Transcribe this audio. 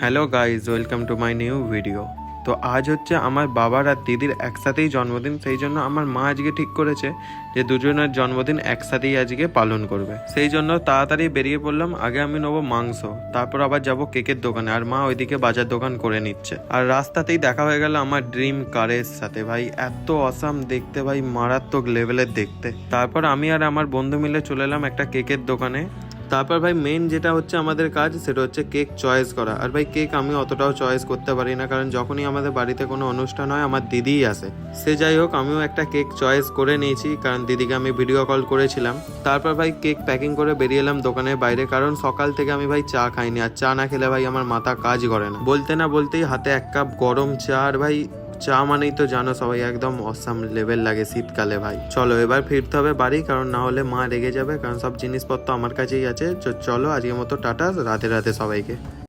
Hello guys, welcome to my new video. তো আজ হচ্ছে আমার বাবার আর দিদির একসাথেই জন্মদিন, সেই জন্য আমার মা আজকে ঠিক করেছে যে দুজনের জন্মদিন একসাথেই আজকে পালন করবে। সেই জন্য তাড়াতাড়ি বেরিয়ে পড়লাম। আগে আমি নেবো মাংস, তারপর আবার যাব কেকের দোকানে, আর মা ওইদিকে বাজার দোকান করে নিচ্ছে। আর রাস্তাতেই দেখা হয়ে গেল আমার ড্রিম কারের সাথে। ভাই এত অসাম দেখতে, ভাই মারাত্মক লেভেলের দেখতে। তারপর আমি আর আমার বন্ধু মিলে চলে এলাম একটা কেকের দোকানে। তারপর ভাই মেন যেটা হচ্ছে আমাদের কাজ, সেটা হচ্ছে কেক চয়েস করা। আর ভাই কেক আমি অতটাও চয়েস করতে পারি না, কারণ যখনই আমাদের বাড়িতে কোনো অনুষ্ঠান হয় আমার দিদিই আসে। সে যাই হোক, আমিও একটা কেক চয়েস করে নিয়েছি, কারণ দিদিকে আমি ভিডিও কল করেছিলাম। তারপর ভাই কেক প্যাকিং করে বেরিয়ে এলাম দোকানের বাইরে, কারণ সকাল থেকে আমি ভাই চা খাইনি, আর চা না খেলে ভাই আমার মাথা কাজ করে না। বলতে না বলতেই হাতে এক কাপ গরম চা। আর ভাই চা মানেই তো জানো সবাই, একদম অসাম লেভেল লাগে শীতকালে। ভাই চলো এবার ফিরতে হবে বাড়ি, কারণ না হলে মা রেগে যাবে, কারণ সব জিনিসপত্র আমার কাছেই আছে। চলো আজকের মতো টাটা, রাধে রাধে সবাইকে।